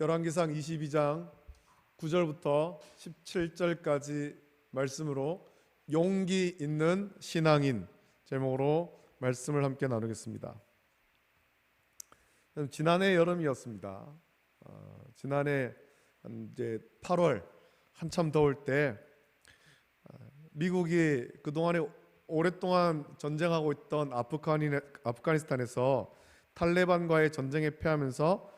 열왕기상 22장 9절부터 17절까지 말씀으로 용기 있는 신앙인 제목으로 말씀을 함께 나누겠습니다. 지난해 여름이었습니다. 지난해 이제 8월 한참 더울 때 미국이 그동안에 오랫동안 전쟁하고 있던 아프가니스탄에서 탈레반과의 전쟁에 패하면서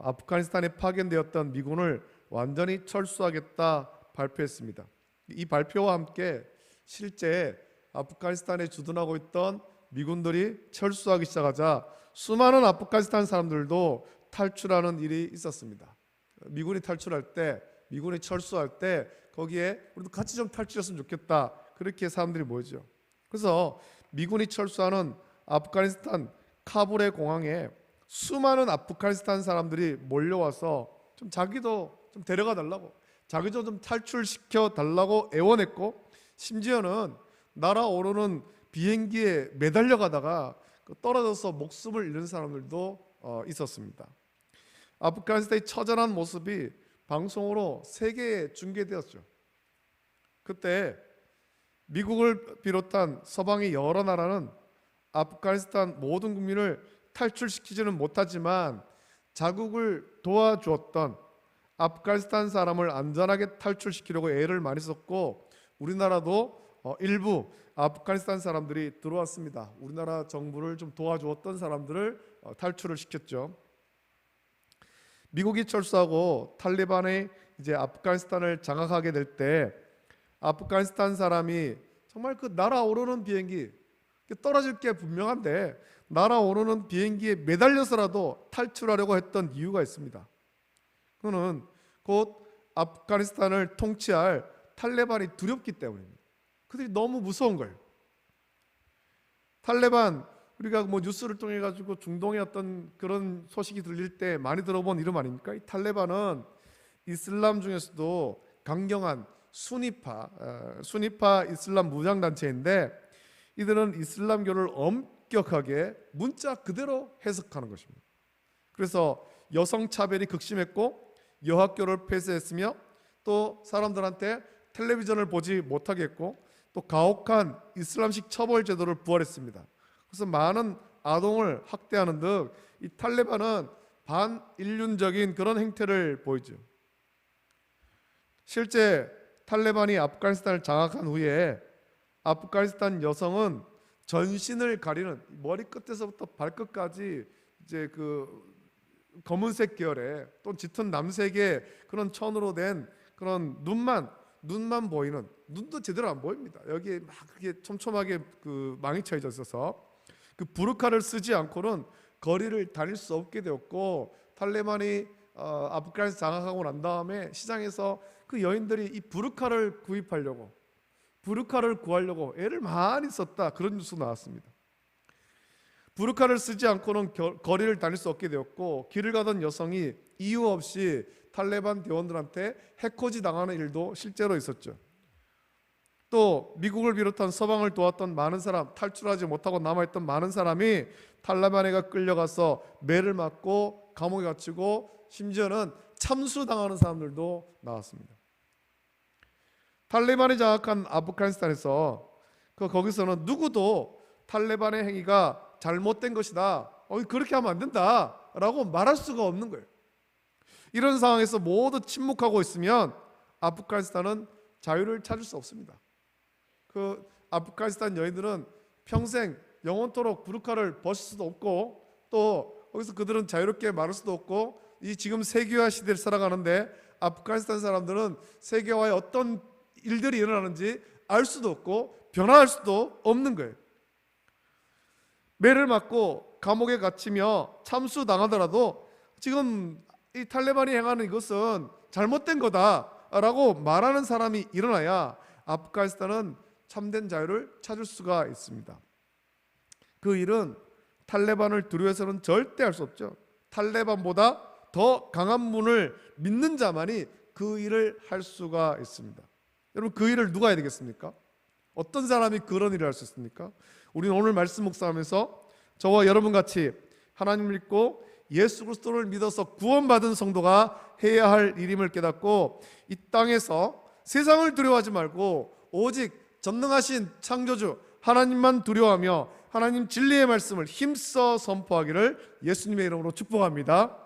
아프가니스탄에 파견되었던 미군을 완전히 철수하겠다 발표했습니다. 이 발표와 함께 실제 아프가니스탄에 주둔하고 있던 미군들이 철수하기 시작하자 수많은 아프가니스탄 사람들도 탈출하는 일이 있었습니다. 미군이 탈출할 때, 미군이 철수할 때 거기에 우리도 같이 좀 탈출했으면 좋겠다, 그렇게 사람들이 모이죠. 그래서 미군이 철수하는 아프가니스탄 카불의 공항에 수많은 아프가니스탄 사람들이 몰려와서 좀 자기도 좀 데려가 달라고, 자기도 좀 탈출시켜 달라고 애원했고, 심지어는 날아오르는 비행기에 매달려 가다가 떨어져서 목숨을 잃은 사람들도 있었습니다. 아프가니스탄의 처절한 모습이 방송으로 세계에 중계되었죠. 그때 미국을 비롯한 서방의 여러 나라는 아프가니스탄 모든 국민을 탈출시키지는 못하지만 자국을 도와주었던 아프가니스탄 사람을 안전하게 탈출시키려고 애를 많이 썼고, 우리나라도 일부 아프가니스탄 사람들이 들어왔습니다. 우리나라 정부를 좀 도와주었던 사람들을 탈출을 시켰죠. 미국이 철수하고 탈리반이 이제 아프가니스탄을 장악하게 될 때 아프가니스탄 사람이 정말 그 날아오르는 비행기, 떨어질 게 분명한데 날아오르는 비행기에 매달려서라도 탈출하려고 했던 이유가 있습니다. 그거는 곧 아프가니스탄을 통치할 탈레반이 두렵기 때문입니다. 그들이 너무 무서운 거예요. 탈레반, 우리가 뭐 뉴스를 통해 가지고 중동의 어떤 그런 소식이 들릴 때 많이 들어본 이름 아닙니까? 이 탈레반은 이슬람 중에서도 강경한 수니파 이슬람 무장단체인데, 이들은 이슬람교를 엄격하게 문자 그대로 해석하는 것입니다. 그래서 여성 차별이 극심했고 여학교를 폐쇄했으며, 또 사람들한테 텔레비전을 보지 못하게 했고, 또 가혹한 이슬람식 처벌 제도를 부활했습니다. 그래서 많은 아동을 학대하는 등 이 탈레반은 반인륜적인 그런 행태를 보이죠. 실제 탈레반이 아프가니스탄을 장악한 후에 아프가니스탄 여성은 전신을 가리는, 머리 끝에서부터 발끝까지 이제 그 검은색 계열의 또 짙은 남색의 그런 천으로 된 그런 눈만 보이는, 눈도 제대로 안 보입니다. 여기에 막 그게 촘촘하게 그 망이 쳐져 있어서 그 부르카를 쓰지 않고는 거리를 다닐 수 없게 되었고, 탈레반이 아프가니스탄 장악하고 난 다음에 시장에서 그 여인들이 이 부르카를 구하려고 애를 많이 썼다, 그런 뉴스 나왔습니다. 부르카를 쓰지 않고는 거리를 다닐 수 없게 되었고, 길을 가던 여성이 이유 없이 탈레반 대원들한테 해코지 당하는 일도 실제로 있었죠. 또 미국을 비롯한 서방을 도왔던 많은 사람, 탈출하지 못하고 남아있던 많은 사람이 탈레반에 끌려가서 매를 맞고 감옥에 갇히고, 심지어는 참수당하는 사람들도 나왔습니다. 탈레반이 장악한 아프가니스탄에서 거기서는 누구도 탈레반의 행위가 잘못된 것이다, 그렇게 하면 안 된다 라고 말할 수가 없는 거예요. 이런 상황에서 모두 침묵하고 있으면 아프가니스탄은 자유를 찾을 수 없습니다. 그 아프가니스탄 여인들은 평생 영원토록 부르카를 벗을 수도 없고, 또 거기서 그들은 자유롭게 말할 수도 없고, 이 지금 세계화 시대를 살아가는데 아프가니스탄 사람들은 세계화에 어떤 일들이 일어나는지 알 수도 없고 변화할 수도 없는 거예요. 매를 맞고 감옥에 갇히며 참수당하더라도 지금 이 탈레반이 행하는 이것은 잘못된 거다라고 말하는 사람이 일어나야 아프가니스탄은 참된 자유를 찾을 수가 있습니다. 그 일은 탈레반을 두려워해서는 절대 할 수 없죠. 탈레반보다 더 강한 분을 믿는 자만이 그 일을 할 수가 있습니다. 여러분, 그 일을 누가 해야 되겠습니까? 어떤 사람이 그런 일을 할 수 있습니까? 우리는 오늘 말씀 묵상하면서 저와 여러분 같이 하나님 믿고 예수 그리스도를 믿어서 구원받은 성도가 해야 할 일임을 깨닫고 이 땅에서 세상을 두려워하지 말고 오직 전능하신 창조주 하나님만 두려워하며 하나님 진리의 말씀을 힘써 선포하기를 예수님의 이름으로 축복합니다.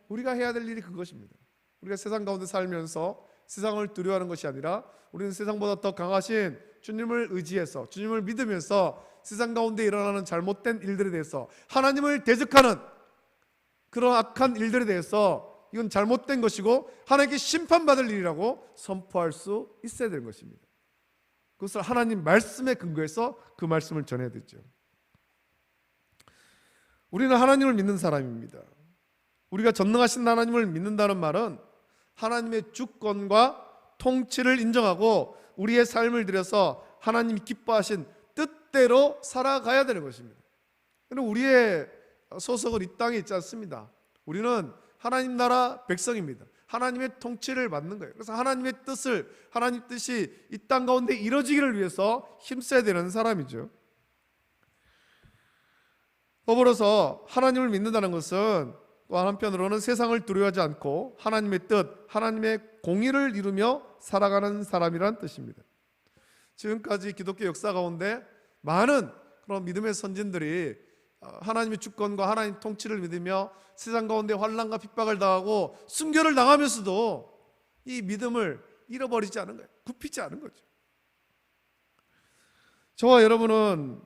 우리가 해야 될 일이 그것입니다. 우리가 세상 가운데 살면서 세상을 두려워하는 것이 아니라 우리는 세상보다 더 강하신 주님을 의지해서 주님을 믿으면서 세상 가운데 일어나는 잘못된 일들에 대해서 하나님을 대적하는 그런 악한 일들에 대해서 이건 잘못된 것이고 하나님께 심판받을 일이라고 선포할 수 있어야 되는 것입니다. 그것을 하나님 말씀에 근거해서 그 말씀을 전해야 되죠. 우리는 하나님을 믿는 사람입니다. 우리가 전능하신 하나님을 믿는다는 말은 하나님의 주권과 통치를 인정하고 우리의 삶을 들여서 하나님이 기뻐하신 뜻대로 살아가야 되는 것입니다. 우리의 소속은 이 땅에 있지 않습니다. 우리는 하나님 나라 백성입니다. 하나님의 통치를 받는 거예요. 그래서 하나님의 뜻을, 하나님 뜻이 이 땅 가운데 이루어지기를 위해서 힘써야 되는 사람이죠. 더불어서 하나님을 믿는다는 것은 또 한편으로는 세상을 두려워하지 않고 하나님의 뜻, 하나님의 공의를 이루며 살아가는 사람이라는 뜻입니다. 지금까지 기독교 역사 가운데 많은 그런 믿음의 선진들이 하나님의 주권과 하나님 통치를 믿으며 세상 가운데 환난과 핍박을 당하고 순교를 당하면서도 이 믿음을 잃어버리지 않은 거예요. 굽히지 않은 거죠. 저와 여러분은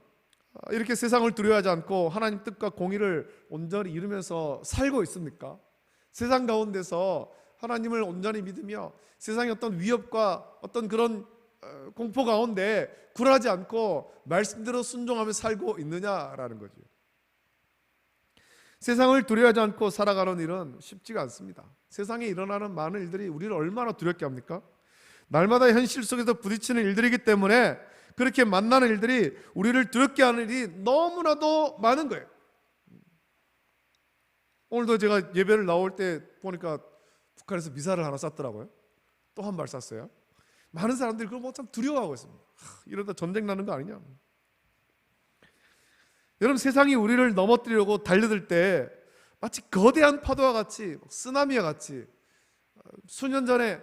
이렇게 세상을 두려워하지 않고 하나님 뜻과 공의를 온전히 이루면서 살고 있습니까? 세상 가운데서 하나님을 온전히 믿으며 세상의 어떤 위협과 어떤 그런 공포 가운데 굴하지 않고 말씀대로 순종하며 살고 있느냐라는 거죠. 세상을 두려워하지 않고 살아가는 일은 쉽지가 않습니다. 세상에 일어나는 많은 일들이 우리를 얼마나 두렵게 합니까? 날마다 현실 속에서 부딪히는 일들이기 때문에 그렇게 만나는 일들이 우리를 두렵게 하는 일이 너무나도 많은 거예요. 오늘도 제가 예배를 나올 때 보니까 북한에서 미사일을 하나 쐈더라고요. 또 한 발 쐈어요. 많은 사람들이 그걸 참 두려워하고 있습니다. 이러다 전쟁 나는 거 아니냐. 여러분, 세상이 우리를 넘어뜨리려고 달려들 때 마치 거대한 파도와 같이 쓰나미와 같이 수년 전에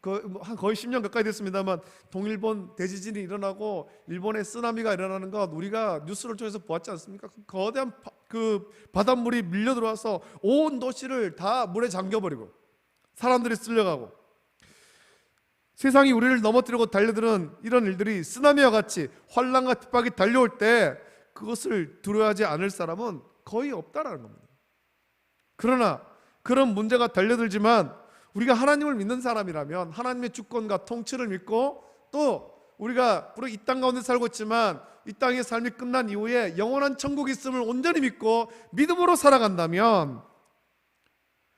거의 10년 가까이 됐습니다만 동일본 대지진이 일어나고 일본의 쓰나미가 일어나는 것 우리가 뉴스를 통해서 보았지 않습니까? 그 거대한 바닷물이 밀려 들어와서 온 도시를 다 물에 잠겨버리고 사람들이 쓸려가고 세상이 우리를 넘어뜨리고 달려드는 이런 일들이 쓰나미와 같이 환난과 핍박이 달려올 때 그것을 두려워하지 않을 사람은 거의 없다라는 겁니다. 그러나 그런 문제가 달려들지만 우리가 하나님을 믿는 사람이라면 하나님의 주권과 통치를 믿고 또 우리가 이 땅 가운데 살고 있지만 이 땅의 삶이 끝난 이후에 영원한 천국이 있음을 온전히 믿고 믿음으로 살아간다면,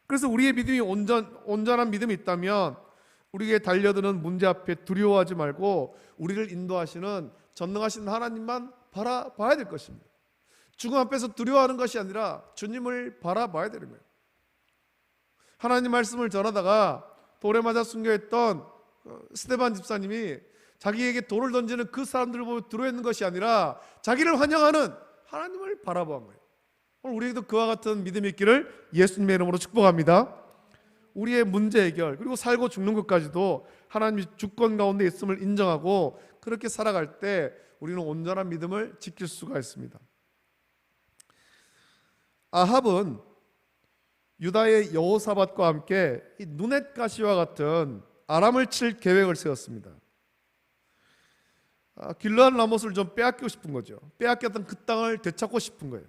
그래서 우리의 믿음이 온전한 믿음이 있다면 우리에게 달려드는 문제 앞에 두려워하지 말고 우리를 인도하시는 전능하신 하나님만 바라봐야 될 것입니다. 죽음 앞에서 두려워하는 것이 아니라 주님을 바라봐야 되는 거예요. 하나님 말씀을 전하다가 돌에 맞아 순교했던 스데반 집사님이 자기에게 돌을 던지는 그 사람들을 보고 두려워했는 것이 아니라 자기를 환영하는 하나님을 바라본 거예요. 오늘 우리에게도 그와 같은 믿음이 있기를 예수님의 이름으로 축복합니다. 우리의 문제 해결 그리고 살고 죽는 것까지도 하나님이 주권 가운데 있음을 인정하고 그렇게 살아갈 때 우리는 온전한 믿음을 지킬 수가 있습니다. 아합은 유다의 여호사밧과 함께 이 누헷가시와 같은 아람을 칠 계획을 세웠습니다. 길르앗 라못을 좀 빼앗기고 싶은 거죠. 빼앗겼던 그 땅을 되찾고 싶은 거예요.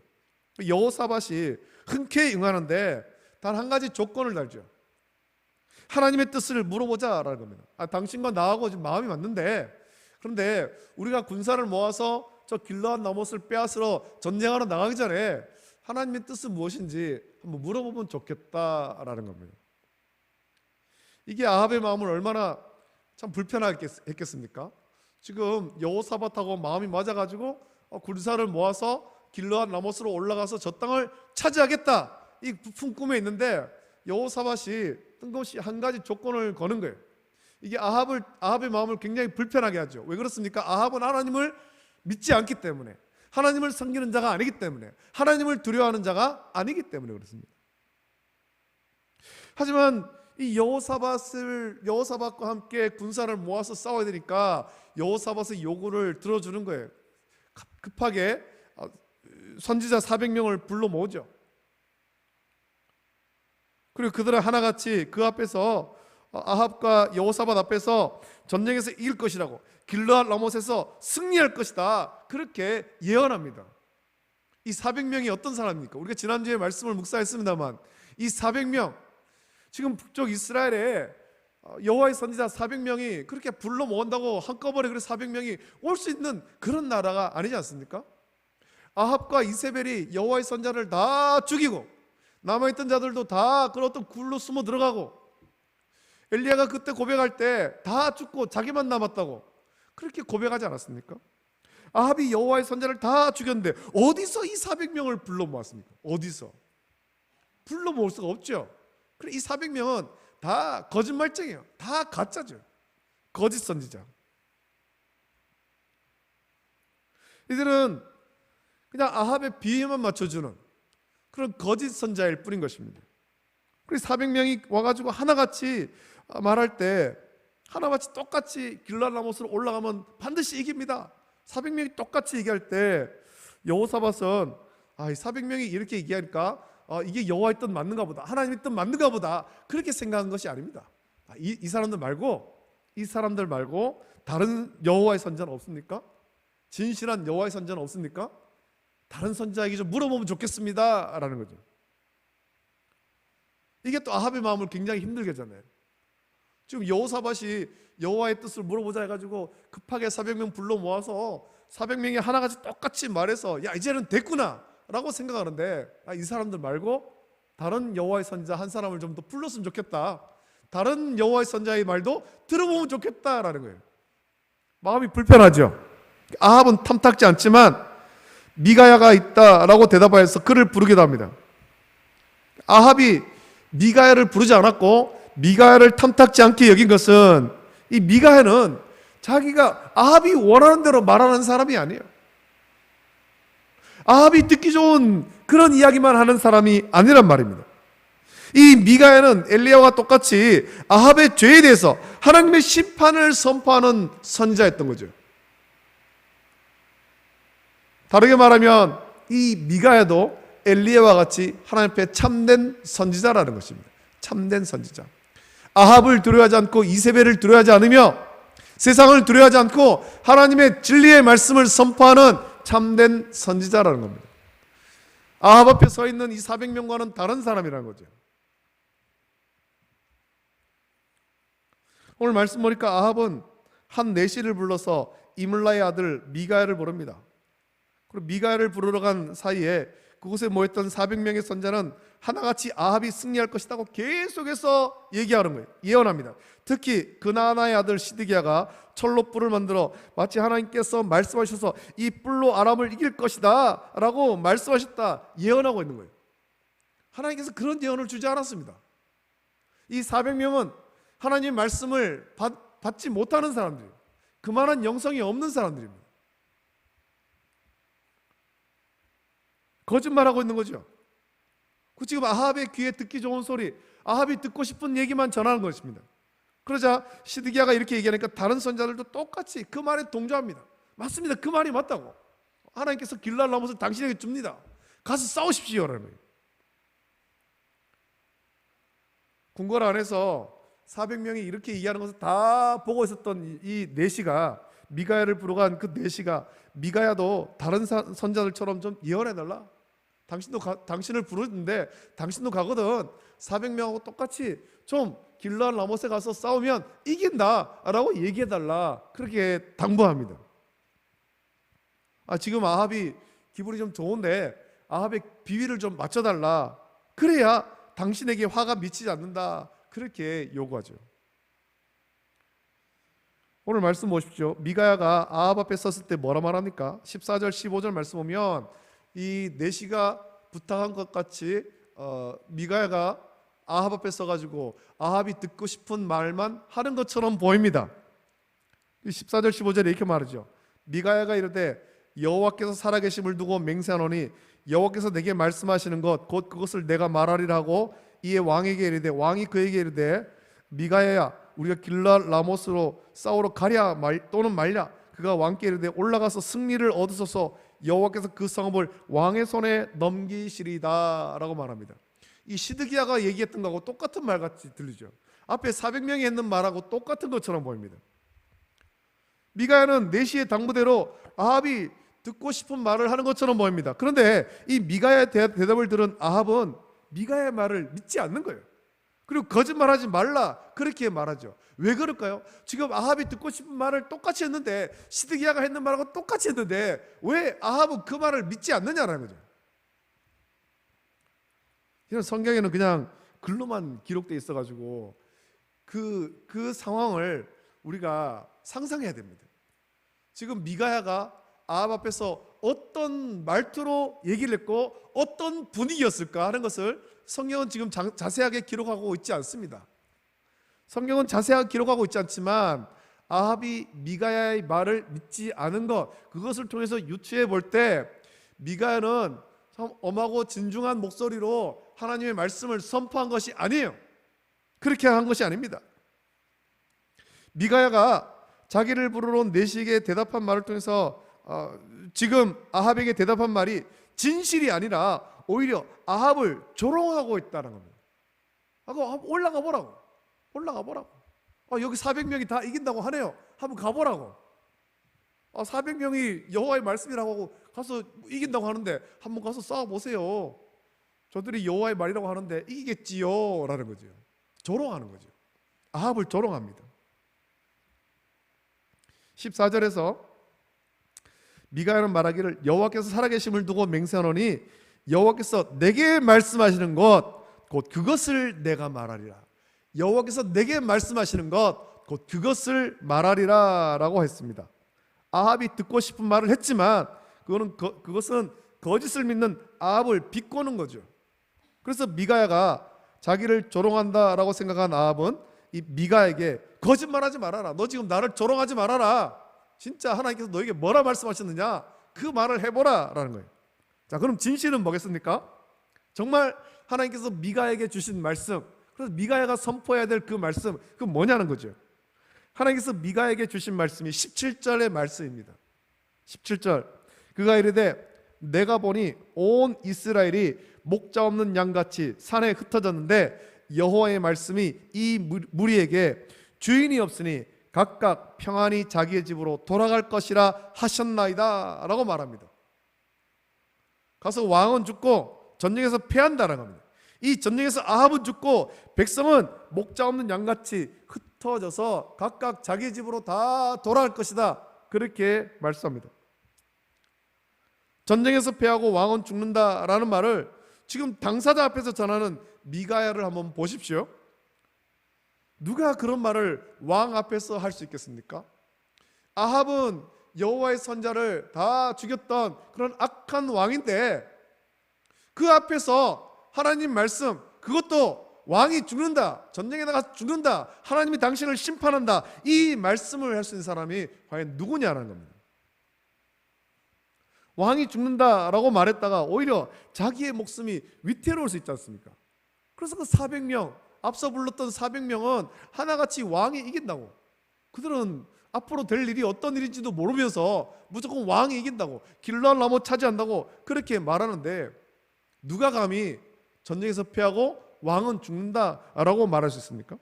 여호사밧이 흔쾌히 응하는데 단 한 가지 조건을 달죠. 하나님의 뜻을 물어보자라는 겁니다. 당신과 나하고 지금 마음이 맞는데, 그런데 우리가 군사를 모아서 저 길르앗 라못을 빼앗으러 전쟁하러 나가기 전에 하나님의 뜻은 무엇인지 한번 물어보면 좋겠다라는 겁니다. 이게 아합의 마음을 얼마나 참 불편하게 했겠습니까? 지금 여호사밧하고 마음이 맞아가지고 군사를 모아서 길르앗 라못으로 올라가서 저 땅을 차지하겠다 이 품꿈에 있는데 여호사밧이 뜬금없이 한 가지 조건을 거는 거예요. 이게 아합의 마음을 굉장히 불편하게 하죠. 왜 그렇습니까? 아합은 하나님을 믿지 않기 때문에, 하나님을 섬기는 자가 아니기 때문에, 하나님을 두려워하는 자가 아니기 때문에 그렇습니다. 하지만 이 여호사밧과 함께 군사를 모아서 싸워야 되니까 여호사밧의 요구를 들어주는 거예요. 급하게 선지자 400명을 불러 모으죠. 그리고 그들은 하나같이 그 앞에서, 아합과 여호사밧 앞에서 전쟁에서 이길 것이라고, 길르앗 라못에서 승리할 것이다, 그렇게 예언합니다. 이 400명이 어떤 사람입니까? 우리가 지난주에 말씀을 묵상했습니다만, 이 400명, 지금 북쪽 이스라엘에 여호와의 선지자 400명이 그렇게 불러 모은다고 한꺼번에 그런 400명이 올 수 있는 그런 나라가 아니지 않습니까? 아합과 이세벨이 여호와의 선지자를 다 죽이고 남아있던 자들도 다 그런 어떤 굴로 숨어 들어가고, 엘리야가 그때 고백할 때 다 죽고 자기만 남았다고 그렇게 고백하지 않았습니까? 아합이 여호와의 선지자를 다 죽였는데 어디서 이 400명을 불러 모았습니까? 어디서? 불러 모을 수가 없죠. 그래, 이 400명은 다 거짓말쟁이에요. 다 가짜죠. 거짓 선지자. 이들은 그냥 아합의 비위만 맞춰주는 그런 거짓 선지자일 뿐인 것입니다. 그래서 400명이 와가지고 하나같이 말할 때, 하나같이 똑같이 길르앗 라못으로 올라가면 반드시 이깁니다. 400명이 똑같이 얘기할 때 여호사밧은 이 400명이 이렇게 얘기하니까 이게 여호와의 뜻 맞는가 보다, 하나님의 뜻 맞는가 보다, 그렇게 생각한 것이 아닙니다. 이 사람들 말고 다른 여호와의 선지자는 없습니까? 진실한 여호와의 선지자는 없습니까? 다른 선지자에게 좀 물어보면 좋겠습니다 라는 거죠. 이게 또 아합의 마음을 굉장히 힘들게 하잖아요. 지금 여호사밧이 여호와의 뜻을 물어보자 해가지고 급하게 400명 불러 모아서 400명이 하나같이 똑같이 말해서 야 이제는 됐구나 라고 생각하는데, 이 사람들 말고 다른 여호와의 선지자 한 사람을 좀 더 불렀으면 좋겠다, 다른 여호와의 선지자의 말도 들어보면 좋겠다라는 거예요. 마음이 불편하죠. 아합은 탐탁지 않지만 미가야가 있다라고 대답하여서 그를 부르기도 합니다. 아합이 미가야를 부르지 않았고 미가야를 탐탁지 않게 여긴 것은, 이 미가야는 자기가 아합이 원하는 대로 말하는 사람이 아니에요. 아합이 듣기 좋은 그런 이야기만 하는 사람이 아니란 말입니다. 이 미가야는 엘리야와 똑같이 아합의 죄에 대해서 하나님의 심판을 선포하는 선지자였던 거죠. 다르게 말하면 이 미가야도 엘리야와 같이 하나님 앞에 참된 선지자라는 것입니다. 참된 선지자. 아합을 두려워하지 않고 이세벨을 두려워하지 않으며 세상을 두려워하지 않고 하나님의 진리의 말씀을 선포하는 참된 선지자라는 겁니다. 아합 앞에 서 있는 이 400명과는 다른 사람이라는 거죠. 오늘 말씀 보니까 아합은 한 내시를 불러서 이물라의 아들 미가야를 부릅니다. 그리고 미가야를 부르러 간 사이에 그곳에 모였던 400명의 선자는 하나같이 아합이 승리할 것이라고 계속해서 얘기하는 거예요. 예언합니다. 특히 그나아나의 아들 시드기야가 철로 뿔을 만들어 마치 하나님께서 말씀하셔서 이 뿔로 아람을 이길 것이다 라고 말씀하셨다 예언하고 있는 거예요. 하나님께서 그런 예언을 주지 않았습니다. 이 400명은 하나님의 말씀을 받지 못하는 사람들이에요. 그만한 영성이 없는 사람들입니다. 거짓말하고 있는 거죠. 지금 아합의 귀에 듣기 좋은 소리, 아합이 듣고 싶은 얘기만 전하는 것입니다. 그러자 시드기야가 이렇게 얘기하니까 다른 선자들도 똑같이 그 말에 동조합니다. 맞습니다. 그 말이 맞다고. 하나님께서 길르앗 라못을 당신에게 줍니다. 가서 싸우십시오라는 거예요. 궁궐 안에서 400명이 이렇게 얘기하는 것을 다 보고 있었던 이 내시가, 미가야를 부르고 간 그 내시가, 미가야도 다른 선자들처럼 좀 예언해달라, 당신을 부르는데 당신도 가거든, 400명하고 똑같이 좀 길르앗 라못에 가서 싸우면 이긴다 라고 얘기해달라, 그렇게 당부합니다. 지금 아합이 기분이 좀 좋은데 아합의 비위를 좀 맞춰달라, 그래야 당신에게 화가 미치지 않는다, 그렇게 요구하죠. 오늘 말씀 보십시오. 미가야가 아합 앞에 섰을 때 뭐라 말합니까? 14절 15절 말씀 보면 이 내시가 부탁한 것 같이 미가야가 아합 앞에 서가지고 아합이 듣고 싶은 말만 하는 것처럼 보입니다. 14절 15절에 이렇게 말하죠. 미가야가 이르되 여호와께서 살아계심을 두고 맹세하노니 여호와께서 내게 말씀하시는 것 곧 그것을 내가 말하리라 하고 이에 왕에게 이르되 왕이 그에게 이르되 미가야야 우리가 길르앗 라모스로 싸우러 가랴 또는 말랴. 그가 왕께 이르되 올라가서 승리를 얻으소서 여호와께서 그 성읍을 왕의 손에 넘기시리다 라고 말합니다. 이 시드기야가 얘기했던 거하고 똑같은 말같이 들리죠. 앞에 400명이 했는 말하고 똑같은 것처럼 보입니다. 미가야는 내시의 당부대로 아합이 듣고 싶은 말을 하는 것처럼 보입니다. 그런데 이 미가야의 대답을 들은 아합은 미가야의 말을 믿지 않는 거예요. 그리고 거짓말하지 말라 그렇게 말하죠. 왜 그럴까요? 지금 아합이 듣고 싶은 말을 똑같이 했는데, 시드기야가 했는 말하고 똑같이 했는데 왜 아합은 그 말을 믿지 않느냐는 거죠. 이런 성경에는 그냥 글로만 기록되어 있어가지고 그 상황을 우리가 상상해야 됩니다. 지금 미가야가 아합 앞에서 어떤 말투로 얘기를 했고 어떤 분위기였을까 하는 것을 성경은 지금 자세하게 기록하고 있지 않습니다. 성경은 자세하게 기록하고 있지 않지만 아합이 미가야의 말을 믿지 않은 것, 그것을 통해서 유추해 볼 때 미가야는 참 엄하고 진중한 목소리로 하나님의 말씀을 선포한 것이 아니에요. 그렇게 한 것이 아닙니다. 미가야가 자기를 부르러 온 내시에게 대답한 말을 통해서 지금 아합에게 대답한 말이 진실이 아니라 오히려 아합을 조롱하고 있다는 겁니다. 올라가 보라고. 여기 400명이 다 이긴다고 하네요. 한번 가보라고. 400명이 여호와의 말씀이라고 하고 가서 이긴다고 하는데 한번 가서 싸워보세요. 저들이 여호와의 말이라고 하는데 이기겠지요 라는 거죠. 조롱하는 거죠. 아합을 조롱합니다. 14절에서 미가야는 말하기를 여호와께서 살아계심을 두고 맹세하노니 여호와께서 내게 말씀하시는 것 곧 그것을 내가 말하리라. 여호와께서 내게 말씀하시는 것 곧 그것을 말하리라 라고 했습니다. 아합이 듣고 싶은 말을 했지만 그것은 거짓을 믿는 아합을 비꼬는 거죠. 그래서 미가야가 자기를 조롱한다라고 생각한 아합은 이 미가에게 거짓말하지 말아라. 너 지금 나를 조롱하지 말아라. 진짜 하나님께서 너에게 뭐라 말씀하셨느냐 그 말을 해보라 라는 거예요. 자, 그럼 진실은 뭐겠습니까? 정말 하나님께서 미가에게 주신 말씀, 그래서 미가야가 선포해야 될 그 말씀, 그건 뭐냐는 거죠. 하나님께서 미가에게 주신 말씀이 17절의 말씀입니다. 17절 그가 이르되 내가 보니 온 이스라엘이 목자 없는 양같이 산에 흩어졌는데 여호와의 말씀이 이 무리에게 주인이 없으니 각각 평안히 자기의 집으로 돌아갈 것이라 하셨나이다 라고 말합니다. 가서 왕은 죽고 전쟁에서 패한다는 겁니다. 이 전쟁에서 아합은 죽고 백성은 목자 없는 양같이 흩어져서 각각 자기 집으로 다 돌아갈 것이다 그렇게 말씀합니다. 전쟁에서 패하고 왕은 죽는다라는 말을 지금 당사자 앞에서 전하는 미가야를 한번 보십시오. 누가 그런 말을 왕 앞에서 할 수 있겠습니까? 아합은 여호와의 선자를 다 죽였던 그런 악한 왕인데 그 앞에서 하나님 말씀, 그것도 왕이 죽는다, 전쟁에 나가서 죽는다, 하나님이 당신을 심판한다, 이 말씀을 할 수 있는 사람이 과연 누구냐라는 겁니다. 왕이 죽는다라고 말했다가 오히려 자기의 목숨이 위태로울 수 있지 않습니까? 그래서 그 400명, 앞서 불렀던 400명은 하나같이 왕이 이긴다고, 그들은 앞으로 될 일이 어떤 일인지도 모르면서 무조건 왕이 이긴다고, 길르앗 라못 차지한다고 그렇게 말하는데 누가 감히 전쟁에서 패하고 왕은 죽는다라고 말할 수 있습니까?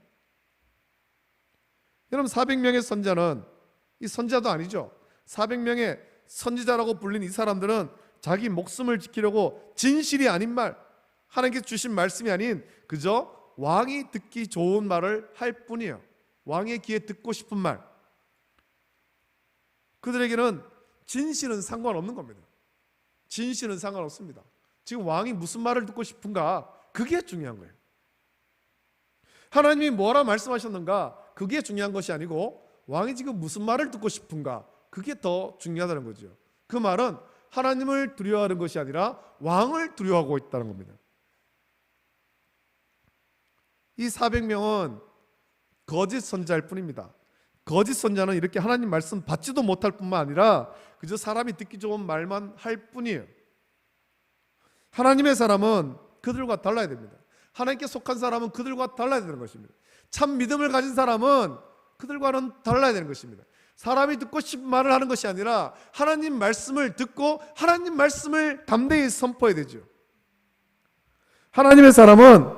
여러분, 400명의 선자는 이 선자도 아니죠. 400명의 선지자라고 불린 이 사람들은 자기 목숨을 지키려고 진실이 아닌 말, 하나님께서 주신 말씀이 아닌 그저 왕이 듣기 좋은 말을 할 뿐이에요. 왕의 귀에 듣고 싶은 말. 그들에게는 진실은 상관없는 겁니다. 진실은 상관없습니다. 지금 왕이 무슨 말을 듣고 싶은가, 그게 중요한 거예요. 하나님이 뭐라 말씀하셨는가, 그게 중요한 것이 아니고 왕이 지금 무슨 말을 듣고 싶은가, 그게 더 중요하다는 거죠. 그 말은 하나님을 두려워하는 것이 아니라 왕을 두려워하고 있다는 겁니다. 이 400명은 거짓 선자일 뿐입니다. 거짓 선자는 이렇게 하나님 말씀 받지도 못할 뿐만 아니라 그저 사람이 듣기 좋은 말만 할 뿐이에요. 하나님의 사람은 그들과 달라야 됩니다. 하나님께 속한 사람은 그들과 달라야 되는 것입니다. 참 믿음을 가진 사람은 그들과는 달라야 되는 것입니다. 사람이 듣고 싶은 말을 하는 것이 아니라 하나님 말씀을 듣고 하나님 말씀을 담대히 선포해야 되죠. 하나님의 사람은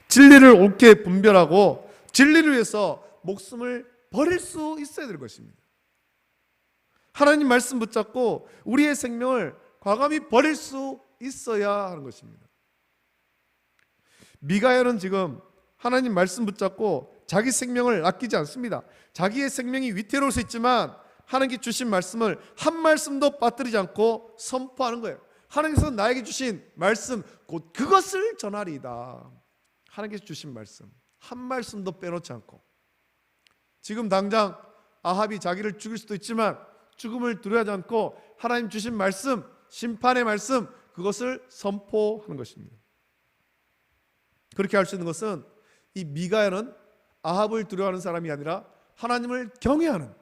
진리를 옳게 분별하고 진리를 위해서 목숨을 버릴 수 있어야 될 것입니다. 하나님 말씀 붙잡고 우리의 생명을 과감히 버릴 수 있어야 하는 것입니다. 미가야는 지금 하나님 말씀 붙잡고 자기 생명을 아끼지 않습니다. 자기의 생명이 위태로울 수 있지만 하나님께 주신 말씀을 한 말씀도 빠뜨리지 않고 선포하는 거예요. 하나님께서 나에게 주신 말씀 곧 그것을 전하리이다. 하나님께서 주신 말씀 한 말씀도 빼놓지 않고, 지금 당장 아합이 자기를 죽일 수도 있지만 죽음을 두려워하지 않고 하나님 주신 말씀, 심판의 말씀, 그것을 선포하는 것입니다. 그렇게 할 수 있는 것은 이 미가야는 아합을 두려워하는 사람이 아니라 하나님을 경외하는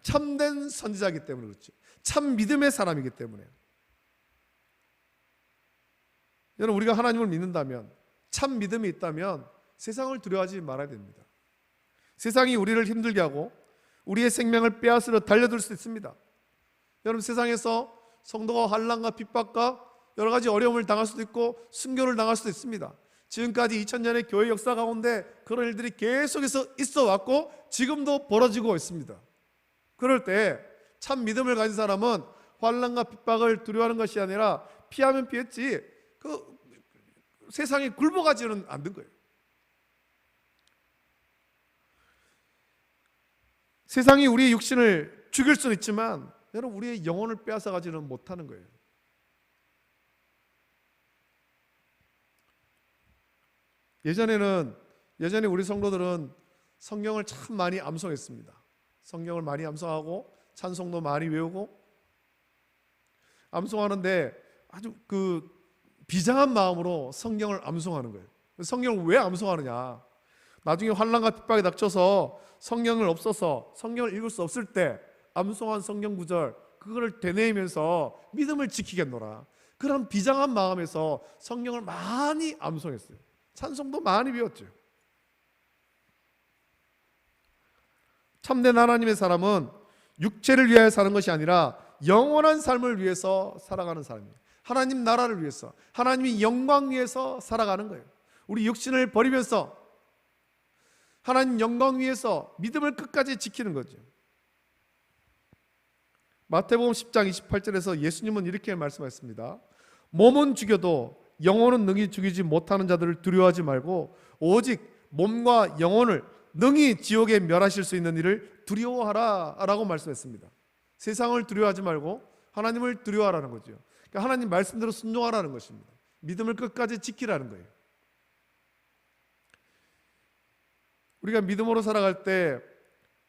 참된 선지자이기 때문에 그렇죠. 참 믿음의 사람이기 때문에. 여러분, 우리가 하나님을 믿는다면, 참 믿음이 있다면 세상을 두려워하지 말아야 됩니다. 세상이 우리를 힘들게 하고 우리의 생명을 빼앗으려 달려들 수 있습니다. 여러분, 세상에서 성도가 환난과 핍박과 여러 가지 어려움을 당할 수도 있고 순교를 당할 수도 있습니다. 지금까지 2000년의 교회 역사 가운데 그런 일들이 계속해서 있어 왔고 지금도 벌어지고 있습니다. 그럴 때 참 믿음을 가진 사람은 환난과 핍박을 두려워하는 것이 아니라 피하면 피했지 그 세상에 굴복하지는 않는 거예요. 세상이 우리의 육신을 죽일 수는 있지만 여러분, 우리의 영혼을 빼앗아 가지는 못하는 거예요. 예전에 우리 성도들은 성경을 참 많이 암송했습니다. 성경을 많이 암송하고 찬송도 많이 외우고 암송하는데 아주 그 비장한 마음으로 성경을 암송하는 거예요. 성경을 왜 암송하느냐? 나중에 환난과 핍박이 닥쳐서 성경을 없어서 성경을 읽을 수 없을 때 암송한 성경 구절 그거를 되뇌이면서 믿음을 지키겠노라. 그런 비장한 마음에서 성경을 많이 암송했어요. 찬송도 많이 배웠죠. 참된 하나님의 사람은 육체를 위하여 사는 것이 아니라 영원한 삶을 위해서 살아가는 사람이에요. 하나님 나라를 위해서, 하나님의 영광 위해서 살아가는 거예요. 우리 육신을 버리면서 하나님 영광 위해서 믿음을 끝까지 지키는 거죠. 마태복음 10장 28절에서 예수님은 이렇게 말씀하셨습니다. 몸은 죽여도 영혼은 능히 죽이지 못하는 자들을 두려워하지 말고 오직 몸과 영혼을 능히 지옥에 멸하실 수 있는 일을 두려워하라 라고 말씀했습니다. 세상을 두려워하지 말고 하나님을 두려워하라는 거죠. 그러니까 하나님 말씀대로 순종하라는 것입니다. 믿음을 끝까지 지키라는 거예요. 우리가 믿음으로 살아갈 때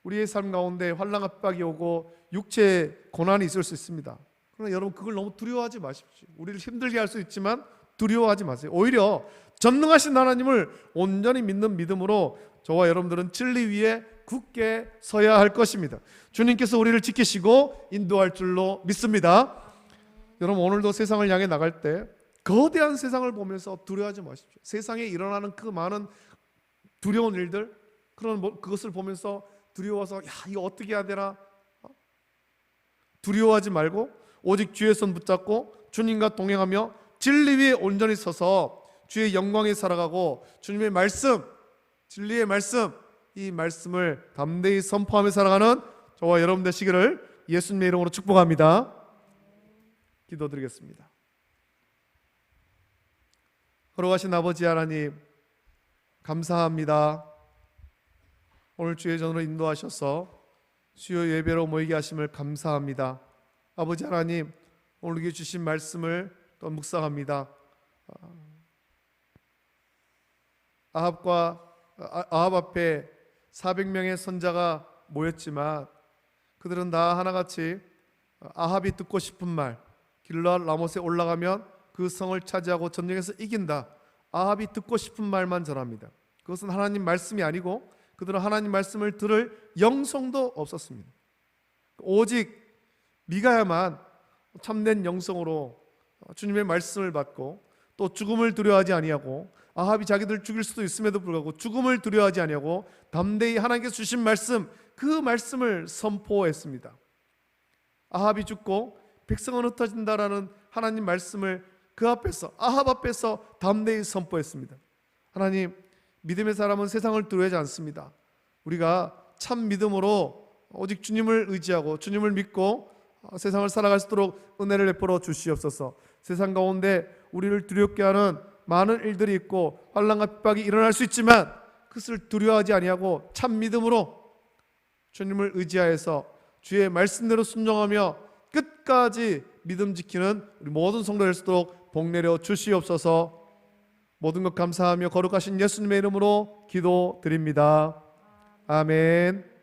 우리의 삶 가운데 환난과 핍박이 오고 육체의 고난이 있을 수 있습니다. 그러나 여러분, 그걸 너무 두려워하지 마십시오. 우리를 힘들게 할 수 있지만 두려워하지 마세요. 오히려 전능하신 하나님을 온전히 믿는 믿음으로 저와 여러분들은 진리 위에 굳게 서야 할 것입니다. 주님께서 우리를 지키시고 인도할 줄로 믿습니다. 여러분, 오늘도 세상을 향해 나갈 때 거대한 세상을 보면서 두려워하지 마십시오. 세상에 일어나는 그 많은 두려운 일들, 그것을 보면서 두려워서 이거 어떻게 해야 되나? 두려워하지 말고 오직 주의 손 붙잡고 주님과 동행하며 진리 위에 온전히 서서 주의 영광에 살아가고 주님의 말씀, 진리의 말씀, 이 말씀을 담대히 선포하며 살아가는 저와 여러분 되시기를 예수님의 이름으로 축복합니다. 기도드리겠습니다. 걸어가신 아버지 하나님, 감사합니다. 오늘 주의 전으로 인도하셔서 수요 예배로 모이게 하심을 감사합니다. 아버지 하나님, 오늘 우리에게 주신 말씀을 또 묵상합니다. 아합 앞에 400명의 선자가 모였지만 그들은 다 하나같이 아합이 듣고 싶은 말, 길르앗 라못에 올라가면 그 성을 차지하고 전쟁에서 이긴다. 아합이 듣고 싶은 말만 전합니다. 그것은 하나님 말씀이 아니고 그들은 하나님 말씀을 들을 영성도 없었습니다. 오직 미가야만 참된 영성으로 주님의 말씀을 받고 또 죽음을 두려워하지 아니하고, 아합이 자기들 죽일 수도 있음에도 불구하고 죽음을 두려워하지 아니하고 담대히 하나님께서 주신 말씀, 그 말씀을 선포했습니다. 아합이 죽고 백성은 흩어진다라는 하나님 말씀을 그 앞에서, 아합 앞에서 담대히 선포했습니다. 하나님, 믿음의 사람은 세상을 두려워하지 않습니다. 우리가 참 믿음으로 오직 주님을 의지하고 주님을 믿고 세상을 살아갈 수 있도록 은혜를 베풀어 주시옵소서. 세상 가운데 우리를 두렵게 하는 많은 일들이 있고 환난과 핍박이 일어날 수 있지만 그것을 두려워하지 아니하고 참 믿음으로 주님을 의지하여서 주의 말씀대로 순종하며 끝까지 믿음 지키는 우리 모든 성도 될 수 있도록 복 내려 주시옵소서. 모든 것 감사하며 거룩하신 예수님의 이름으로 기도드립니다. 아멘.